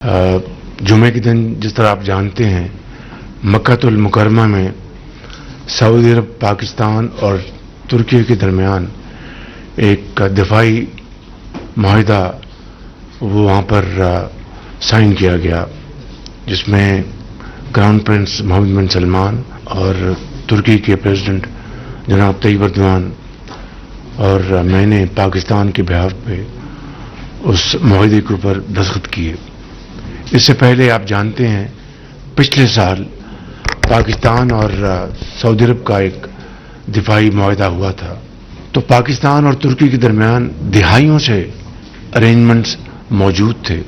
جمعے کے دن جس طرح آپ جانتے ہیں مکۃ المکرمہ میں سعودی عرب، پاکستان اور ترکی کے درمیان ایک دفاعی معاہدہ وہاں پر سائن کیا گیا، جس میں کراؤن پرنس محمد بن سلمان اور ترکی کے پریزیڈنٹ جناب طیب اردوان اور میں نے پاکستان کے بہاف پہ اس معاہدے کے اوپر دستخط کیے۔ اس سے پہلے آپ جانتے ہیں پچھلے سال پاکستان اور سعودی عرب کا ایک دفاعی معاہدہ ہوا تھا، تو پاکستان اور ترکی کے درمیان دہائیوں سے ارینجمنٹس موجود تھے،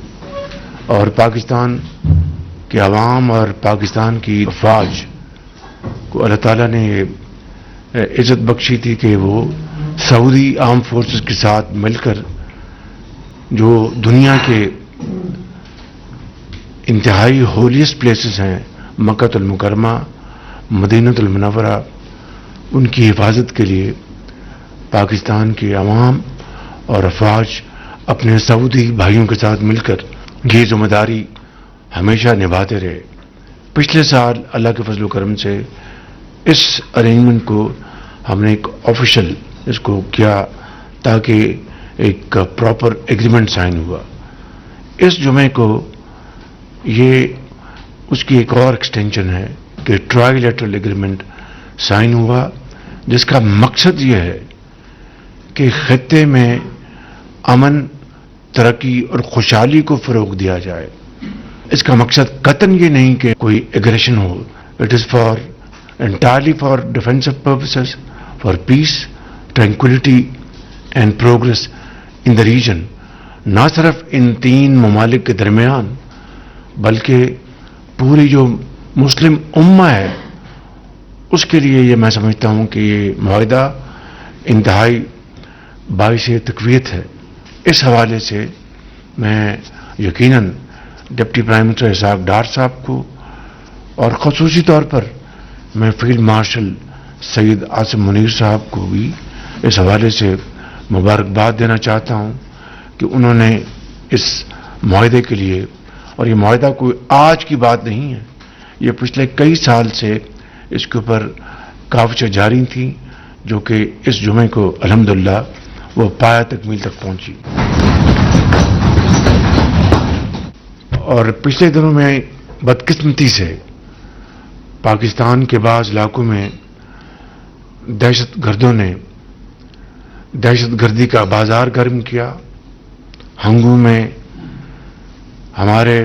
اور پاکستان کے عوام اور پاکستان کی افواج کو اللہ تعالیٰ نے عزت بخشی تھی کہ وہ سعودی آرم فورسز کے ساتھ مل کر جو دنیا کے انتہائی ہولیسٹ پلیسز ہیں مکۃ المکرمہ، مدینہ المنورہ، ان کی حفاظت کے لیے پاکستان کے عوام اور افواج اپنے سعودی بھائیوں کے ساتھ مل کر یہ ذمہ داری ہمیشہ نبھاتے رہے۔ پچھلے سال اللہ کے فضل و کرم سے اس ارینجمنٹ کو ہم نے ایک آفیشل اس کو کیا تاکہ ایک پراپر ایگریمنٹ سائن ہوا۔ اس جمعے کو یہ اس کی ایک اور ایکسٹینشن ہے کہ ٹرائی لیٹرل ایگریمنٹ سائن ہوا، جس کا مقصد یہ ہے کہ خطے میں امن، ترقی اور خوشحالی کو فروغ دیا جائے۔ اس کا مقصد قطعاً یہ نہیں کہ کوئی ایگریشن ہو، it is for entirely for defensive purposes, for peace, tranquillity and progress in the region, نہ صرف ان تین ممالک کے درمیان بلکہ پوری جو مسلم امہ ہے اس کے لیے یہ میں سمجھتا ہوں کہ یہ معاہدہ انتہائی باعث تقویت ہے۔ اس حوالے سے میں یقیناً deputy prime minister Ishaq Dar صاحب کو اور خصوصی طور پر میں فیلڈ مارشل سید عاصم منیر صاحب کو بھی اس حوالے سے مبارکباد دینا چاہتا ہوں کہ انہوں نے اس معاہدے کے لیے، اور یہ معاہدہ کوئی آج کی بات نہیں ہے، یہ پچھلے کئی سال سے اس کے اوپر کاوشیں جاری تھیں، جو کہ اس جمعے کو الحمدللہ وہ پایہ تکمیل تک پہنچی۔ اور پچھلے دنوں میں بدقسمتی سے پاکستان کے بعض علاقوں میں دہشت گردوں نے دہشت گردی کا بازار گرم کیا۔ ہنگو میں ہمارے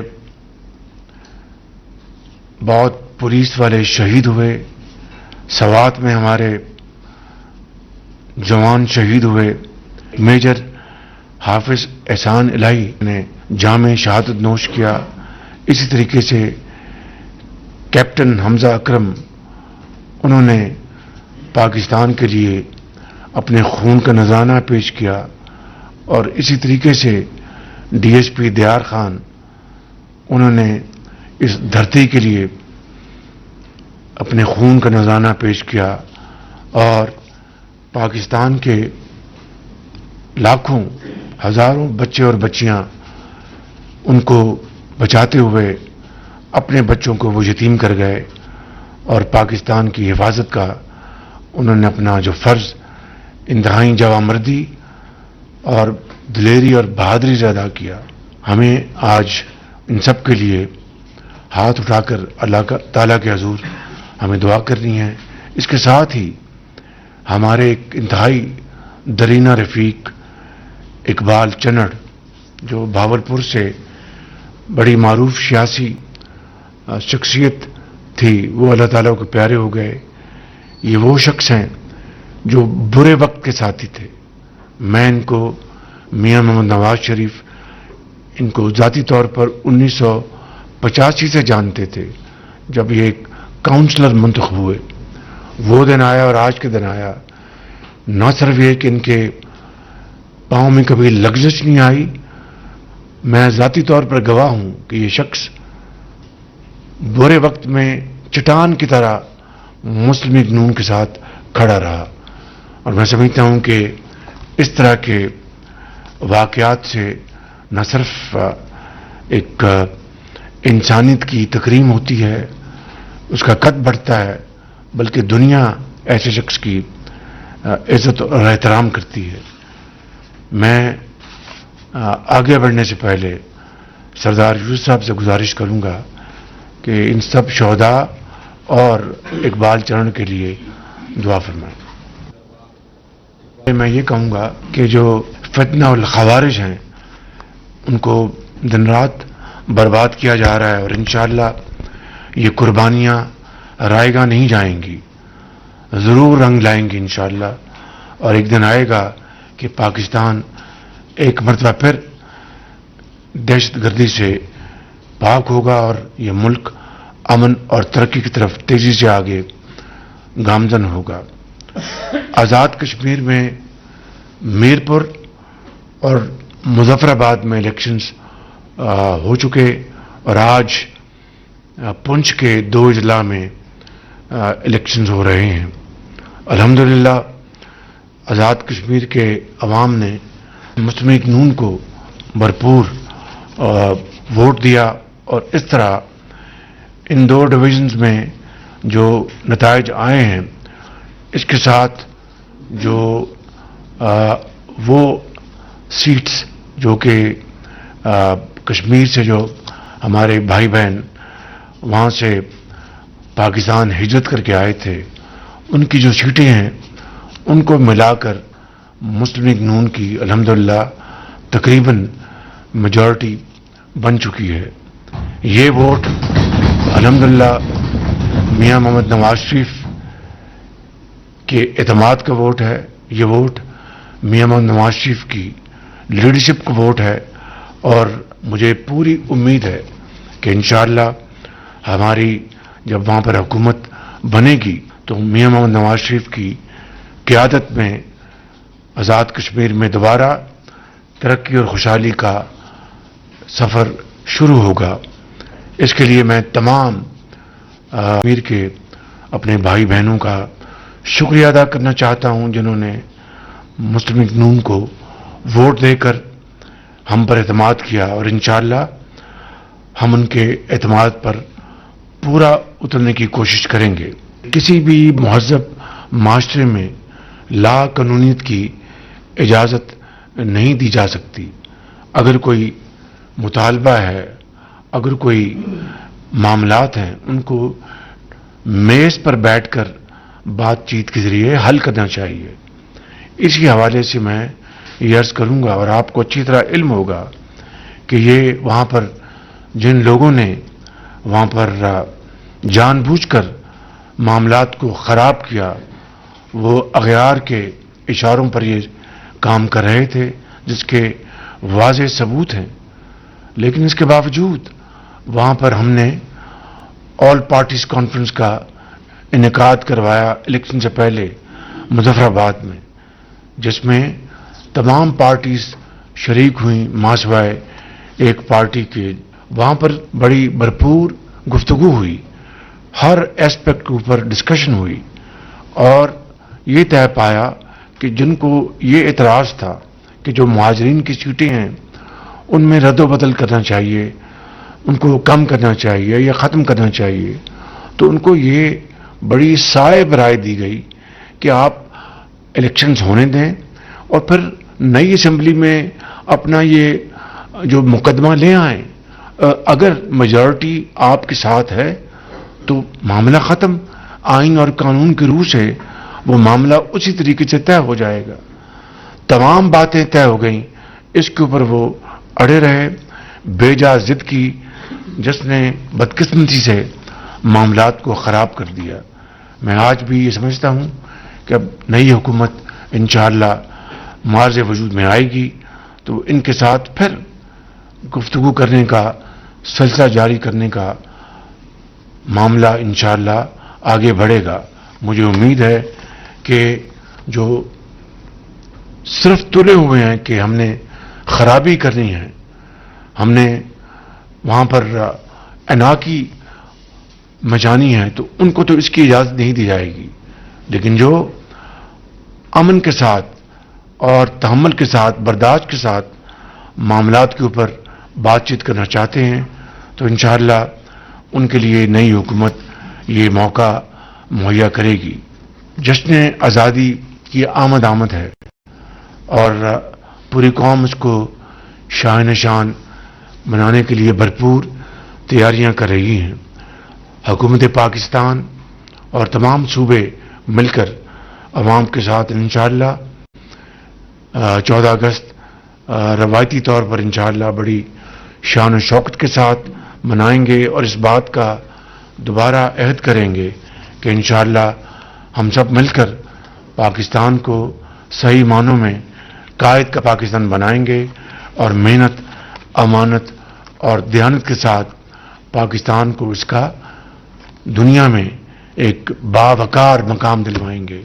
بہت پولیس والے شہید ہوئے، سوات میں ہمارے جوان شہید ہوئے، میجر حافظ احسان الہی نے جام شہادت نوش کیا، اسی طریقے سے کیپٹن حمزہ اکرم، انہوں نے پاکستان کے لیے اپنے خون کا نذرانہ پیش کیا، اور اسی طریقے سے ڈی ایس پی دیار خان، انہوں نے اس دھرتی کے لیے اپنے خون کا نذرانہ پیش کیا، اور پاکستان کے لاکھوں ہزاروں بچے اور بچیاں ان کو بچاتے ہوئے اپنے بچوں کو وہ یتیم کر گئے، اور پاکستان کی حفاظت کا انہوں نے اپنا جو فرض انتہائی جوانمردی اور دلیری اور بہادری سے ادا کیا۔ ہمیں آج ان سب کے لیے ہاتھ اٹھا کر اللہ تعالیٰ کے حضور ہمیں دعا کرنی ہے۔ اس کے ساتھ ہی ہمارے ایک انتہائی درینہ رفیق اقبال چنڑ، جو بھاولپور سے بڑی معروف سیاسی شخصیت تھی، وہ اللہ تعالیٰ کو پیارے ہو گئے۔ یہ وہ شخص ہیں جو برے وقت کے ساتھی تھے۔ میں ان کو میاں محمد نواز شریف، ان کو ذاتی طور پر 1985 سے جانتے تھے، جب یہ ایک کاؤنسلر منتخب ہوئے۔ وہ دن آیا اور آج کے دن آیا، نہ صرف یہ کہ ان کے پاؤں میں کبھی لغزش نہیں آئی، میں ذاتی طور پر گواہ ہوں کہ یہ شخص برے وقت میں چٹان کی طرح مسلم لیگ نون کے ساتھ کھڑا رہا، اور میں سمجھتا ہوں کہ اس طرح کے واقعات سے نہ صرف ایک انسانیت کی تکریم ہوتی ہے، اس کا قد بڑھتا ہے، بلکہ دنیا ایسے شخص کی عزت اور احترام کرتی ہے۔ میں آگے بڑھنے سے پہلے سردار یوسف صاحب سے گزارش کروں گا کہ ان سب شہداء اور اقبال چرن کے لیے دعا فرمائیں۔ میں یہ کہوں گا کہ جو فتنہ الخوارج ہیں ان کو دن رات برباد کیا جا رہا ہے، اور انشاءاللہ یہ قربانیاں رائے گاہ نہیں جائیں گی، ضرور رنگ لائیں گی انشاءاللہ، اور ایک دن آئے گا کہ پاکستان ایک مرتبہ پھر دہشت گردی سے پاک ہوگا اور یہ ملک امن اور ترقی کی طرف تیزی سے آگے گامزن ہوگا۔ آزاد کشمیر میں میر پور اور مظفر آباد میں الیکشنز ہو چکے، اور آج پنچ کے 2 اضلاع میں الیکشنز ہو رہے ہیں۔ الحمدللہ آزاد کشمیر کے عوام نے مسلم لیگ نون کو بھرپور ووٹ دیا، اور اس طرح ان 2 ڈویژنز میں جو نتائج آئے ہیں اس کے ساتھ جو وہ سیٹس جو کہ کشمیر سے جو ہمارے بھائی بہن وہاں سے پاکستان ہجرت کر کے آئے تھے، ان کی جو سیٹیں ہیں ان کو ملا کر مسلم لیگ نون کی الحمدللہ تقریباً میجورٹی بن چکی ہے۔ یہ ووٹ الحمدللہ میاں محمد نواز شریف کے اعتماد کا ووٹ ہے، یہ ووٹ میاں محمد نواز شریف کی لیڈرشپ کا ووٹ ہے، اور مجھے پوری امید ہے کہ انشاءاللہ ہماری جب وہاں پر حکومت بنے گی تو میاں محمد نواز شریف کی قیادت میں آزاد کشمیر میں دوبارہ ترقی اور خوشحالی کا سفر شروع ہوگا۔ اس کے لیے میں تمام کشمیر کے اپنے بھائی بہنوں کا شکریہ ادا کرنا چاہتا ہوں جنہوں نے مسلم لیگ نون کو ووٹ دے کر ہم پر اعتماد کیا، اور انشاءاللہ ہم ان کے اعتماد پر پورا اترنے کی کوشش کریں گے۔ کسی بھی مہذب معاشرے میں لا قانونیت کی اجازت نہیں دی جا سکتی۔ اگر کوئی مطالبہ ہے، اگر کوئی معاملات ہیں، ان کو میز پر بیٹھ کر بات چیت کے ذریعے حل کرنا چاہیے۔ اسی حوالے سے میں یہ عرض کروں گا، اور آپ کو اچھی طرح علم ہوگا کہ یہ وہاں پر جن لوگوں نے وہاں پر جان بوجھ کر معاملات کو خراب کیا، وہ اغیار کے اشاروں پر یہ کام کر رہے تھے جس کے واضح ثبوت ہیں، لیکن اس کے باوجود وہاں پر ہم نے آل پارٹیز کانفرنس کا انعقاد کروایا الیکشن سے پہلے مظفر آباد میں، جس میں تمام پارٹیز شریک ہوئیں ماسوائے ایک پارٹی کے۔ وہاں پر بڑی بھرپور گفتگو ہوئی، ہر ایسپیکٹ کے اوپر ڈسکشن ہوئی، اور یہ طے پایا کہ جن کو یہ اعتراض تھا کہ جو مہاجرین کی سیٹیں ہیں ان میں رد و بدل کرنا چاہیے، ان کو کم کرنا چاہیے یا ختم کرنا چاہیے، تو ان کو یہ بڑی صائب رائے دی گئی کہ آپ الیکشنز ہونے دیں اور پھر نئی اسمبلی میں اپنا یہ جو مقدمہ لے آئیں۔ اگر میجورٹی آپ کے ساتھ ہے تو معاملہ ختم، آئین اور قانون کی روح سے وہ معاملہ اسی طریقے سے طے ہو جائے گا۔ تمام باتیں طے ہو گئیں، اس کے اوپر وہ اڑے رہے، بے جا ضد کی، جس نے بدقسمتی سے معاملات کو خراب کر دیا۔ میں آج بھی یہ سمجھتا ہوں کہ اب نئی حکومت انشاءاللہ معرض وجود میں آئے گی تو ان کے ساتھ پھر گفتگو کرنے کا سلسلہ جاری کرنے کا معاملہ انشاءاللہ آگے بڑھے گا۔ مجھے امید ہے کہ جو صرف تلے ہوئے ہیں کہ ہم نے خرابی کرنی ہے، ہم نے وہاں پر اناکی مچانی ہے، تو ان کو تو اس کی اجازت نہیں دی جائے گی، لیکن جو امن کے ساتھ اور تحمل کے ساتھ، برداشت کے ساتھ معاملات کے اوپر بات چیت کرنا چاہتے ہیں تو انشاءاللہ ان کے لیے نئی حکومت یہ موقع مہیا کرے گی. جشن آزادی کی آمد ہے اور پوری قوم اس کو شاہ شان منانے کے لیے بھرپور تیاریاں کر رہی ہیں. حکومت پاکستان اور تمام صوبے مل کر عوام کے ساتھ انشاءاللہ 14 اگست روایتی طور پر انشاءاللہ بڑی شان و شوکت کے ساتھ منائیں گے اور اس بات کا دوبارہ عہد کریں گے کہ انشاءاللہ ہم سب مل کر پاکستان کو صحیح معنوں میں قائد کا پاکستان بنائیں گے اور محنت، امانت اور دیانت کے ساتھ پاکستان کو اس کا دنیا میں ایک باوقار مقام دلوائیں گے.